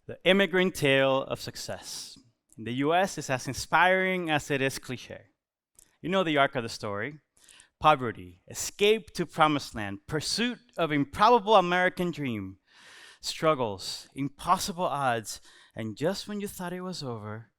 The immigrant tale of success. In the US, is as inspiring as it is cliche. You know the arc of the story: poverty, escape to promised land, pursuit of improbable American dream, struggles, impossible odds, and just when you thought it was over,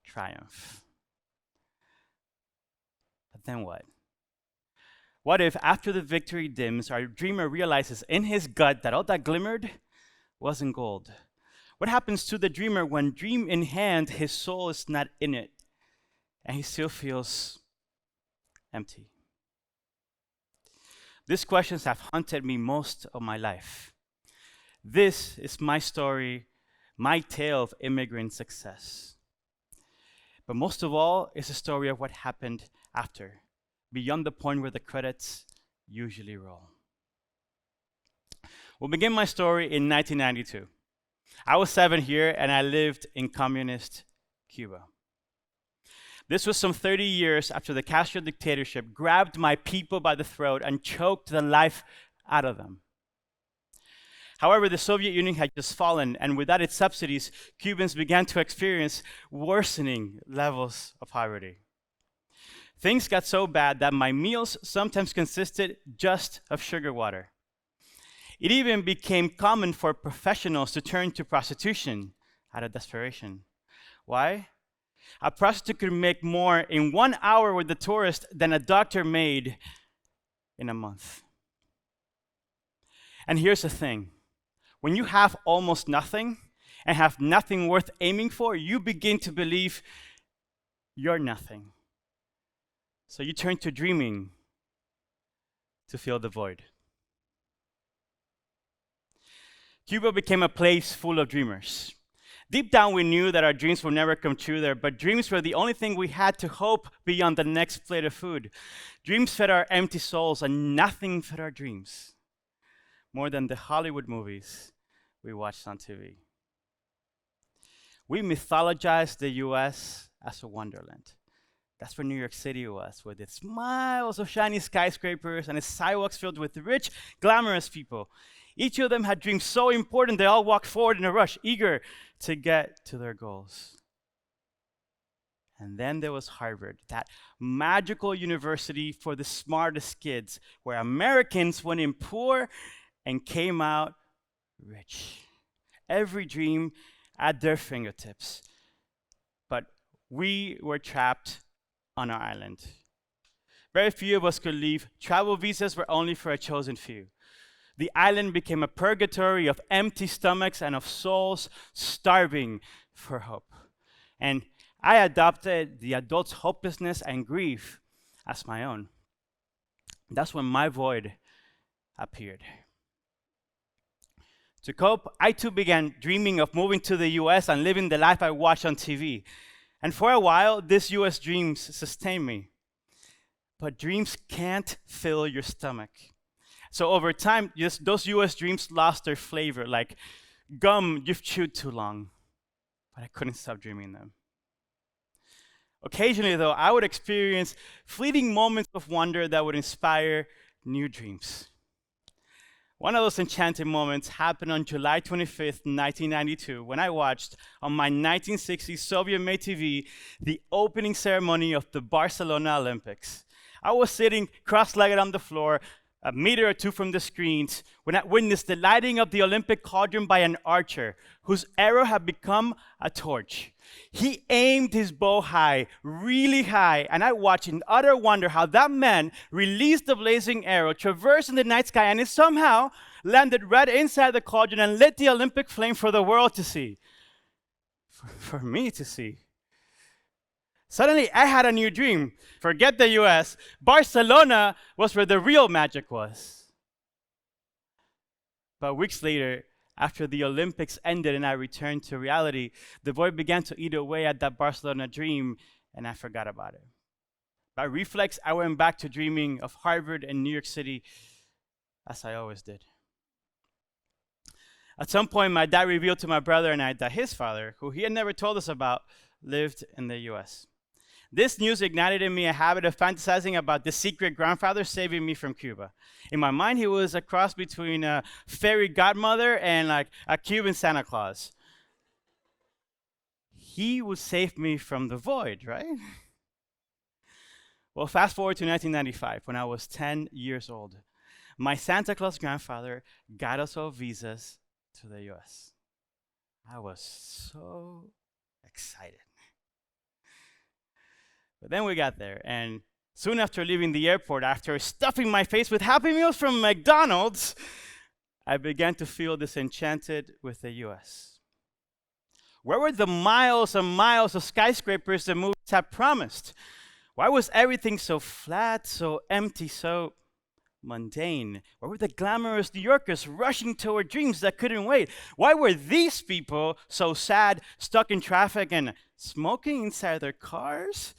triumph. But then what? What if, after the victory dims, our dreamer realizes in his gut that all that glimmered wasn't gold? What happens to the dreamer when, dream in hand, his soul is not in it and he still feels empty? These questions have haunted me most of my life. This is my story, my tale of immigrant success. But most of all, it's a story of what happened after, beyond the point where the credits usually roll. We'll begin my story in 1992. I was 7 here, and I lived in communist Cuba. This was some 30 years after the Castro dictatorship grabbed my people by the throat and choked the life out of them. However, the Soviet Union had just fallen, and without its subsidies, Cubans began to experience worsening levels of poverty. Things got so bad that my meals sometimes consisted just of sugar water. It even became common for professionals to turn to prostitution out of desperation. Why? A prostitute could make more in 1 hour with the tourist than a doctor made in a month. And here's the thing. When you have almost nothing and have nothing worth aiming for, you begin to believe you're nothing. So you turn to dreaming to fill the void. Cuba became a place full of dreamers. Deep down, we knew that our dreams would never come true there, but dreams were the only thing we had to hope beyond the next plate of food. Dreams fed our empty souls, and nothing fed our dreams more than the Hollywood movies we watched on TV. We mythologized the US as a wonderland. That's where New York City was, with its miles of shiny skyscrapers and its sidewalks filled with rich, glamorous people. Each of them had dreams so important they all walked forward in a rush, eager to get to their goals. And then there was Harvard, that magical university for the smartest kids, where Americans went in poor and came out rich. Every dream at their fingertips. But we were trapped on our island. Very few of us could leave. Travel visas were only for a chosen few. The island became a purgatory of empty stomachs and of souls starving for hope. And I adopted the adult's hopelessness and grief as my own. That's when my void appeared. To cope, I too began dreaming of moving to the US and living the life I watched on TV. And for a while, these US dreams sustained me. But dreams can't fill your stomach. So over time, those US dreams lost their flavor, like gum you've chewed too long. But I couldn't stop dreaming them. Occasionally, though, I would experience fleeting moments of wonder that would inspire new dreams. One of those enchanting moments happened on July 25th, 1992, when I watched on my 1960 Soviet-made TV the opening ceremony of the Barcelona Olympics. I was sitting cross-legged on the floor, a meter or two from the screens, when I witnessed the lighting of the Olympic cauldron by an archer whose arrow had become a torch. He aimed his bow high, really high, and I watched in utter wonder how that man released the blazing arrow, traversed in the night sky, and it somehow landed right inside the cauldron and lit the Olympic flame for the world to see. For me to see. Suddenly, I had a new dream. Forget the US. Barcelona was where the real magic was. But weeks later, after the Olympics ended and I returned to reality, the void began to eat away at that Barcelona dream, and I forgot about it. By reflex, I went back to dreaming of Harvard and New York City, as I always did. At some point, my dad revealed to my brother and I that his father, who he had never told us about, lived in the US. This news ignited in me a habit of fantasizing about the secret grandfather saving me from Cuba. In my mind, he was a cross between a fairy godmother and like a Cuban Santa Claus. he would save me from the void, right? Well, fast forward to 1995, when I was 10 years old. My Santa Claus grandfather got us all visas to the US. I was so excited. But then we got there, and soon after leaving the airport, after stuffing my face with Happy Meals from McDonald's, I began to feel disenchanted with the US. Where were the miles and miles of skyscrapers the movies had promised? Why was everything so flat, so empty, so mundane? Where were the glamorous New Yorkers rushing toward dreams that couldn't wait? Why were these people so sad, stuck in traffic, and smoking inside their cars?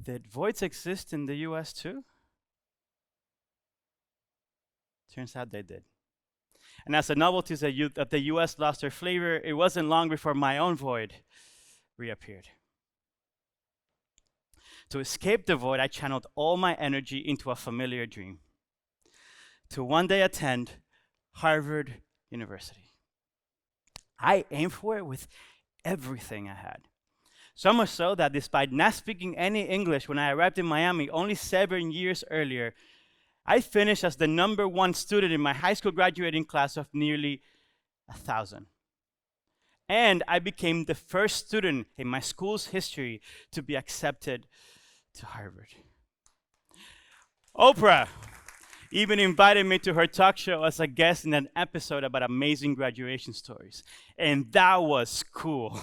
Did voids exist in the US too? Turns out they did. And as the novelties of the US lost their flavor, it wasn't long before my own void reappeared. To escape the void, I channeled all my energy into a familiar dream: to one day attend Harvard University. I aimed for it with everything I had. So much so that despite not speaking any English when I arrived in Miami only 7 years earlier, I finished as the #1 student in my high school graduating class of nearly 1,000. And I became the first student in my school's history to be accepted to Harvard. Oprah even invited me to her talk show as a guest in an episode about amazing graduation stories. And that was cool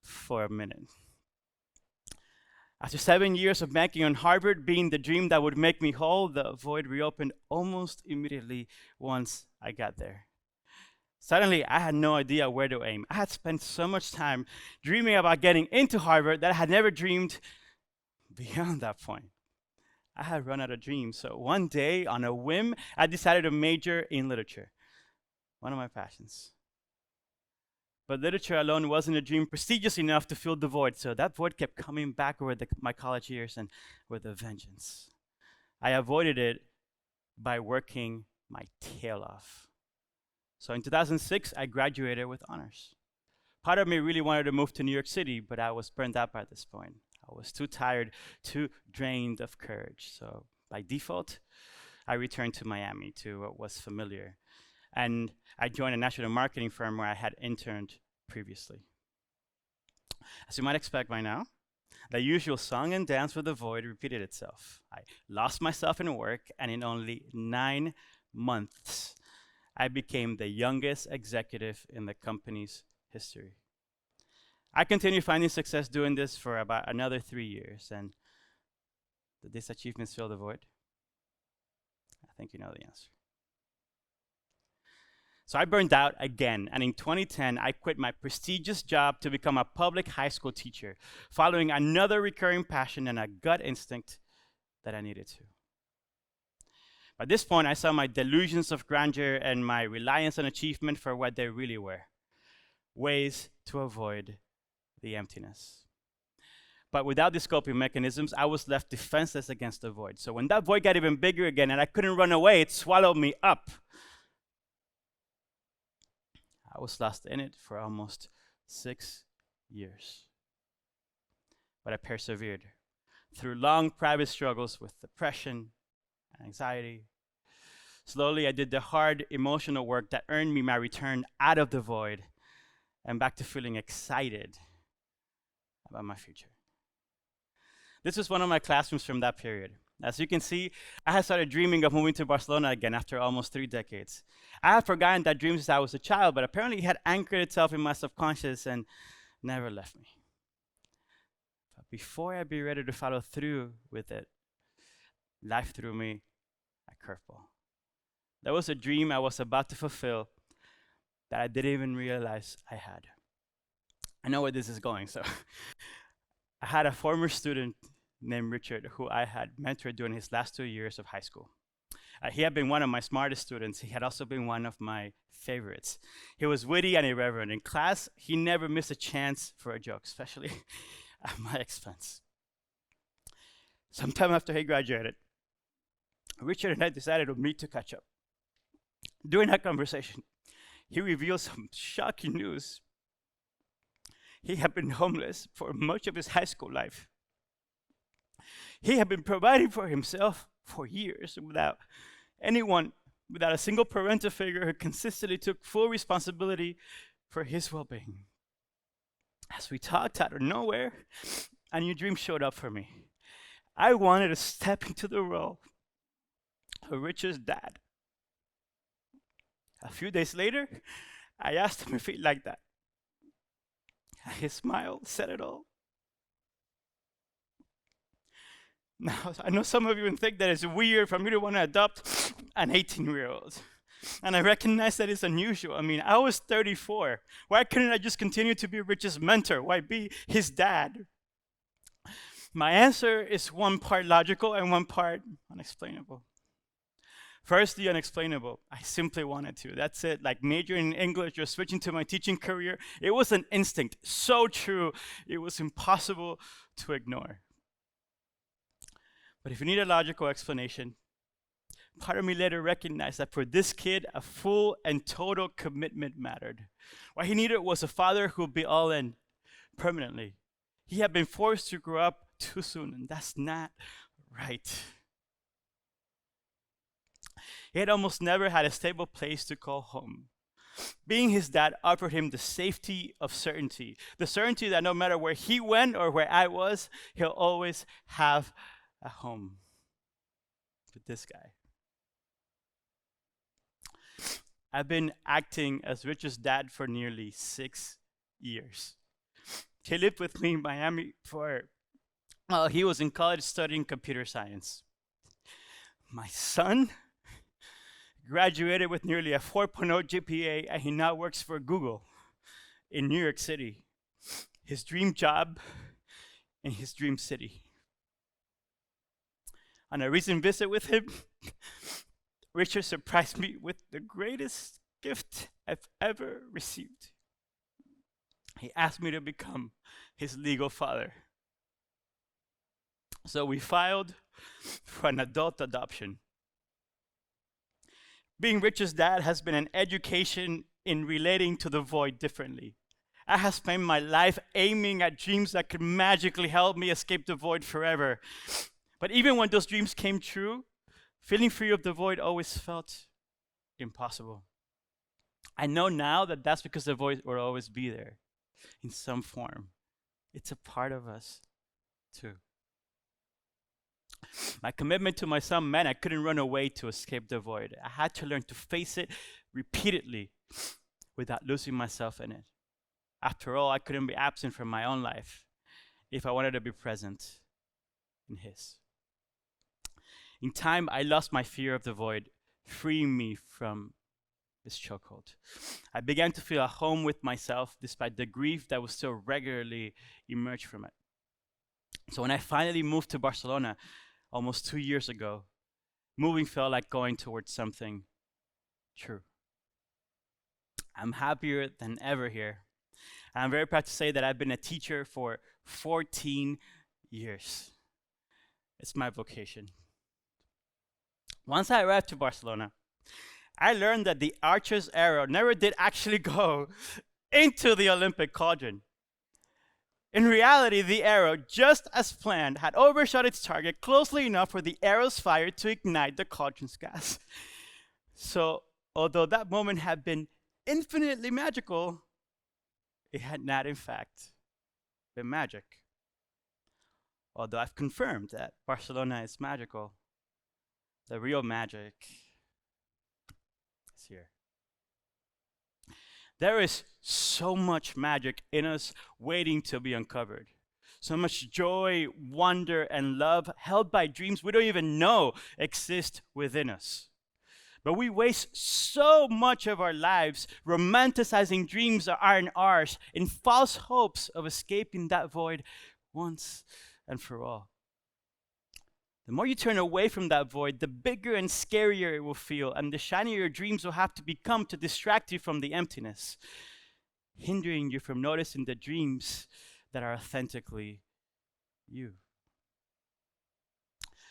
for a minute. After 7 years of banking on Harvard being the dream that would make me whole, the void reopened almost immediately once I got there. Suddenly, I had no idea where to aim. I had spent so much time dreaming about getting into Harvard that I had never dreamed beyond that point. I had run out of dreams, so one day, on a whim, I decided to major in literature, one of my passions. But literature alone wasn't a dream prestigious enough to fill the void, so that void kept coming back over my college years and with a vengeance. I avoided it by working my tail off. So in 2006, I graduated with honors. Part of me really wanted to move to New York City, but I was burned out by this point. I was too tired, too drained of courage. So by default, I returned to Miami, to what was familiar. And I joined a national marketing firm where I had interned previously. As you might expect by now, the usual song and dance with the void repeated itself. I lost myself in work, and in only 9 months, I became the youngest executive in the company's history. I continued finding success doing this for about another 3 years, and did these achievements fill the void? I think you know the answer. So I burned out again, and in 2010, I quit my prestigious job to become a public high school teacher, following another recurring passion and a gut instinct that I needed to. By this point, I saw my delusions of grandeur and my reliance on achievement for what they really were: ways to avoid the emptiness. But without these coping mechanisms, I was left defenseless against the void. So when that void got even bigger again and I couldn't run away, it swallowed me up. I was lost in it for almost 6 years. But I persevered through long private struggles with depression and anxiety. Slowly, I did the hard emotional work that earned me my return out of the void and back to feeling excited about my future. This was one of my classrooms from that period. As you can see, I had started dreaming of moving to Barcelona again after almost 3 decades. I had forgotten that dream since I was a child, but apparently it had anchored itself in my subconscious and never left me. But before I'd be ready to follow through with it, life threw me a curveball. There was a dream I was about to fulfill that I didn't even realize I had. I know where this is going, so I had a former student named Richard who I had mentored during his last 2 years of high school. He had been one of my smartest students. He had also been one of my favorites. He was witty and irreverent. In class, he never missed a chance for a joke, especially at my expense. Sometime after he graduated, Richard and I decided to meet to catch up. During that conversation, he revealed some shocking news. He had been homeless for much of his high school life. He had been providing for himself for years without a single parental figure who consistently took full responsibility for his well-being. As we talked out of nowhere, a new dream showed up for me. I wanted to step into the role of Richard's dad. A few days later, I asked him if he'd like that. His smile said it all. Now, I know some of you would think that it's weird for me to want to adopt an 18-year-old. And I recognize that it's unusual. I mean, I was 34. Why couldn't I just continue to be Rich's mentor? Why be his dad? My answer is one part logical and one part unexplainable. First, the unexplainable. I simply wanted to. That's it. Like majoring in English or switching to my teaching career. It was an instinct. So true. It was impossible to ignore. But if you need a logical explanation, part of me later recognized that for this kid, a full and total commitment mattered. What he needed was a father who would be all in permanently. He had been forced to grow up too soon, and that's not right. He had almost never had a stable place to call home. Being his dad offered him the safety of certainty, the certainty that no matter where he went or where I was, he'll always have a home with this guy. I've been acting as Richard's dad for nearly 6 years. He lived with me in Miami he was in college studying computer science. My son graduated with nearly a 4.0 GPA, and he now works for Google in New York City. His dream job in his dream city. On a recent visit with him, Richard surprised me with the greatest gift I've ever received. He asked me to become his legal father. So we filed for an adult adoption. Being Richard's dad has been an education in relating to the void differently. I have spent my life aiming at dreams that could magically help me escape the void forever. But even when those dreams came true, feeling free of the void always felt impossible. I know now that that's because the void will always be there in some form. It's a part of us too. My commitment to my son meant I couldn't run away to escape the void. I had to learn to face it repeatedly without losing myself in it. After all, I couldn't be absent from my own life if I wanted to be present in his. In time, I lost my fear of the void, freeing me from this chokehold. I began to feel at home with myself despite the grief that would still regularly emerge from it. So when I finally moved to Barcelona almost 2 years ago, moving felt like going towards something true. I'm happier than ever here. I'm very proud to say that I've been a teacher for 14 years. It's my vocation. Once I arrived to Barcelona, I learned that the archer's arrow never did actually go into the Olympic cauldron. In reality, the arrow, just as planned, had overshot its target closely enough for the arrow's fire to ignite the cauldron's gas. So, although that moment had been infinitely magical, it had not, in fact, been magic. Although I've confirmed that Barcelona is magical, the real magic is here. There is so much magic in us waiting to be uncovered. So much joy, wonder, and love held by dreams we don't even know exist within us. But we waste so much of our lives romanticizing dreams that aren't ours in false hopes of escaping that void once and for all. The more you turn away from that void, the bigger and scarier it will feel, and the shinier your dreams will have to become to distract you from the emptiness, hindering you from noticing the dreams that are authentically you.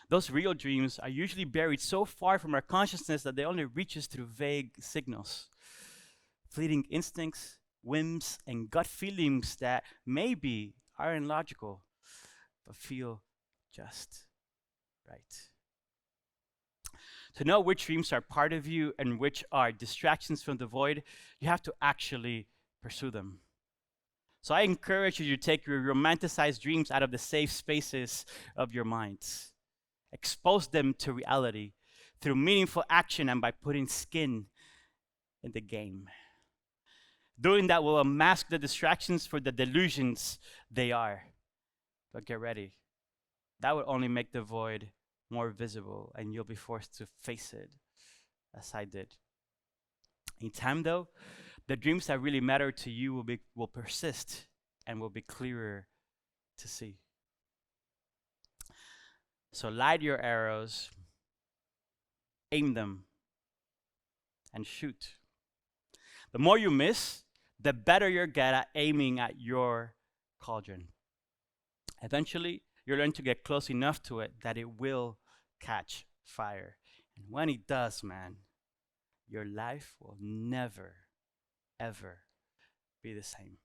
Those real dreams are usually buried so far from our consciousness that they only reach us through vague signals, fleeting instincts, whims, and gut feelings that maybe aren't logical, but feel just right. To know which dreams are part of you and which are distractions from the void, you have to actually pursue them. So I encourage you to take your romanticized dreams out of the safe spaces of your minds. Expose them to reality through meaningful action and by putting skin in the game. Doing that will unmask the distractions for the delusions they are. But get ready. That will only make the void more visible, and you'll be forced to face it, as I did. In time, though, the dreams that really matter to you will persist and will be clearer to see. So light your arrows, aim them, and shoot. The more you miss, the better you get at aiming at your cauldron. Eventually, you'll learn to get close enough to it that it will catch fire. And when it does, man, your life will never, ever be the same.